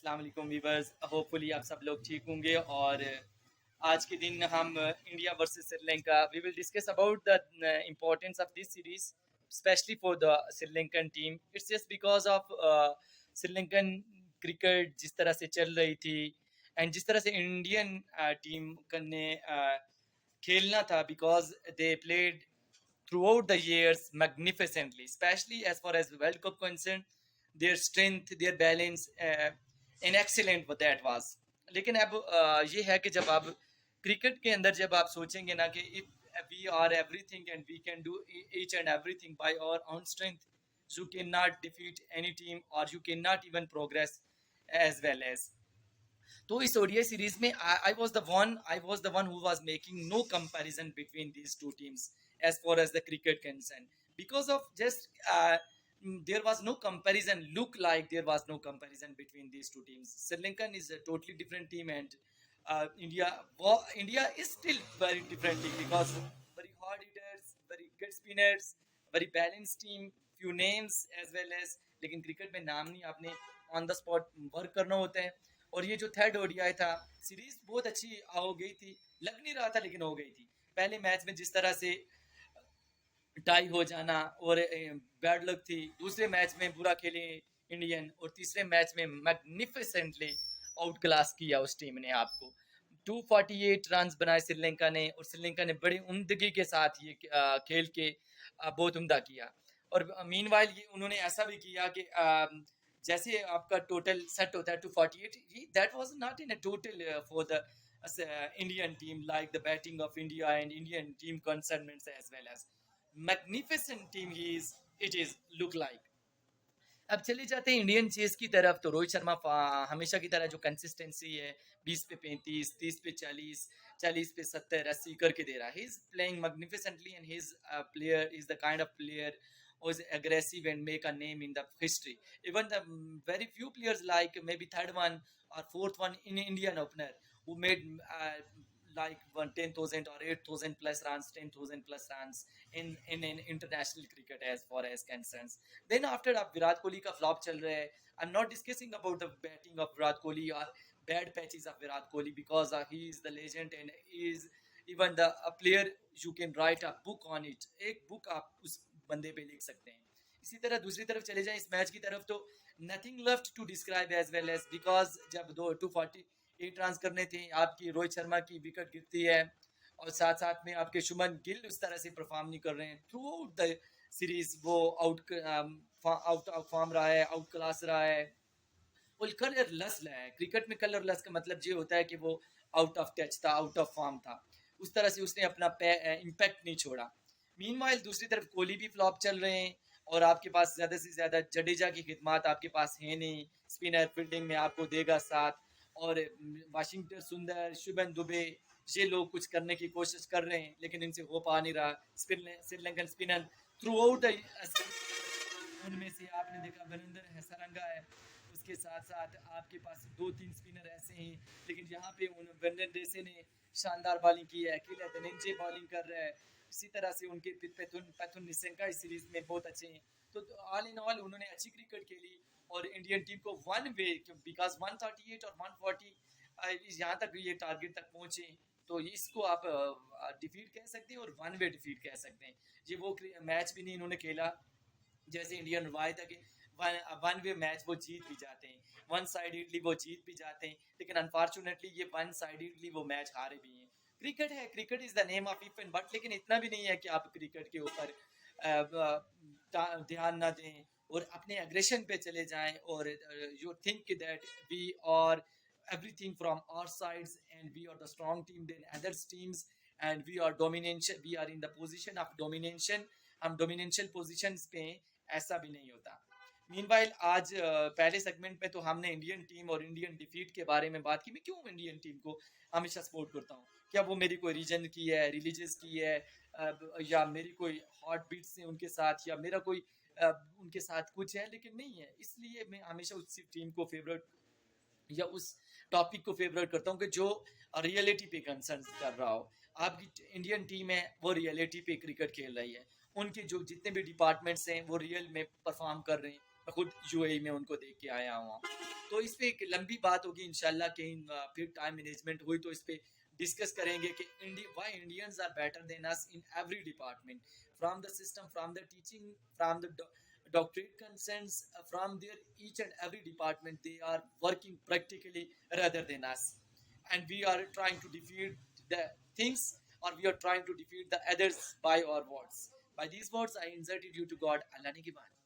अस्सलाम वालेकुम viewers, hopefully आप सब लोग ठीक होंगे। और आज के दिन हम India versus Sri Lanka we will discuss about the importance of this series specially for the Sri Lankan team. It's just because of Sri Lankan cricket जिस तरह से चल रही थी एंड जिस तरह से इंडियन टीम ने खेलना था, because they played throughout the years magnificently, especially as far as World Cup concerned. Their strength, their balance, an excellent that was. लेकिन अब ये है कि जब आप क्रिकेट के अंदर जब आप सोचेंगे ना कि if we are everything and we can do each and everything by our own strength, you cannot defeat any team or you cannot even progress as well as. तो इस ओडीआई सीरीज में I was the one who was making no comparison between these two teams as far as the cricket concerned, because of just there was no comparison, look like there was no comparison between these two teams. Sri Lankan is a totally different team, and India is still very different team, because very hard hitters, very good spinners, very balanced team, few names as well as. लेकिन cricket में नाम नहीं, आपने on the spot work करना होता है। और ये जो थर्ड ओडीआई था, सीरीज बहुत अच्छी हो गई थी, लग नहीं रहा था लेकिन हो गई थी। पहले मैच में जिस तरह से टाई हो जाना और बैड लक थी, दूसरे मैच में बुरा खेले इंडियन, और तीसरे मैच में मैग्निफिसेंटली आउट क्लास किया उस टीम ने आपको। 248 रन बनाए श्रीलंका ने, और श्रीलंका ने बड़ी उम्दगी के साथ ये खेल के बहुत उम्दा किया। और मीनवाइल ये उन्होंने ऐसा भी किया कि जैसे आपका टोटल सेट होता है 248, that was not in a total for the Indian team, like the batting of India and Indian team concernments as well as magnificent team it is look like. अब चले जाते हैं इंडियन चेस की तरफ। तो रोहित शर्मा हमेशा की तरह जो कंसिस्टेंसी है 20 पे 35, 30 पे 40, 40 पे 70, 80 करके दे रहा है। He is playing magnificently and his player is the kind of player who is aggressive and make a name in the history. Even the very few players, like maybe third one or fourth one in Indian opener, who made like 10,000 or 8,000 plus runs, 10,000 plus runs in international cricket as far as concerns. Then after अब विराट कोहली का flop चल रहा है। I'm not discussing about the batting of Virat Kohli or bad patches of Virat Kohli, because he is the legend and he is even the a player you can write a book on it. एक book आप उस बंदे पे लिख सकते हैं। इसी तरह दूसरी तरफ चले जाएं इस मैच की तरफ, तो nothing left to describe as well as, because जब 248 रन करने थे, आपकी रोहित शर्मा की विकेट गिरती है, और साथ साथ में आपके शुभमन गिल उस तरह से परफॉर्म नहीं कर रहे हैं थ्रू आउट द सीरीज। वो आउट ऑफ फॉर्म रहा है, आउट क्लास रहा है, वो कलरलेस रहा है। क्रिकेट में कलरलेस का मतलब ये होता है कि वो आउट ऑफ टच था, आउट ऑफ फॉर्म था, उस तरह से उसने अपना इम्पैक्ट नहीं छोड़ा। मीनवाइल दूसरी तरफ कोहली भी फ्लॉप चल रहे हैं, और आपके पास ज़्यादा से ज़्यादा जडेजा की खिदमत आपके पास है नहीं। स्पिनर फील्डिंग में आपको देगा साथ, और वाशिंगटन सुंदर, शुभन दुबे, ये लोग कुछ करने की कोशिश कर रहे हैं लेकिन इनसे हो पा नहीं रहा। Sri Lankan spinner through out the, उनमें से आपने देखा बरिंदर हैसरंगा है, उसके साथ साथ आपके पास 2-3 स्पिनर ऐसे हैं, लेकिन यहाँ पे उन वेंडेसे ने शानदार बॉलिंग की है, अकेला धनंजय बॉलिंग कर रहा है। इसी तरह से उनके पैथुन निशंका इस सीरीज में बहुत अच्छे हैं। तो ऑल इन ऑल उन्होंने अच्छी क्रिकेट खेली, और इंडियन टीम को वन वे, बिकॉज 138 और 140 यहाँ तक ये टारगेट तक पहुँचे, तो इसको आप डिफीट कह सकते हैं और वन वे डिफीट कह सकते हैं। ये वो मैच भी नहीं इन्होंने खेला जैसे इंडियन रवायत है कि वन वे मैच वो जीत भी जाते हैं, वन साइडेडली वो जीत भी जाते हैं, लेकिन अनफॉर्चुनेटली ये वन साइडेडली वो मैच हारे भी हैं। क्रिकेट है, cricket is the name of if and but, लेकिन इतना भी नहीं है कि आप क्रिकेट के ऊपर ध्यान ना दें और अपने एग्रेशन पे चले जाएं, और you think that we are everything from our sides and we are the strong team than other teams and we are domination, we are in the position of domination, हम डोमिनेंशियल पोजीशंस पे हैं, ऐसा भी नहीं होता। मीनवाइल आज पहले segment में तो हमने इंडियन टीम और इंडियन डिफीट के बारे में बात की। मैं क्यों इंडियन टीम को हमेशा सपोर्ट करता हूँ, क्या वो मेरी कोई रीजन की है, रिलीजियस की है, या मेरी कोई हार्ट बीट्स है उनके साथ, या मेरा कोई उनके साथ कुछ है, लेकिन नहीं है। इसलिए मैं हमेशा उसी टीम को फेवरेट या उस टॉपिक को फेवरेट करता हूँ कि जो रियलिटी पे कंसर्न कर रहा हो। आपकी इंडियन टीम है वो रियलिटी पे क्रिकेट खेल रही है, उनके जो जितने भी डिपार्टमेंट्स हैं वो रियल में परफॉर्म कर रहे हैं, मैं खुद यूएई में उनको देख के आया हुआ हूँ। तो इस पे एक लंबी बात होगी इंशाल्लाह, कहीं फिर टाइम मैनेजमेंट हुई तो इस पे डिस्कस करेंगे कि why Indians are better than us in every department, from the system, from the teaching, from the doctorate concerns, from their each and every department they are working practically rather than us, and we are trying to defeat the things, or we are trying to defeat the others by our words. By these words I inserted you to God. Allah ne ki baat.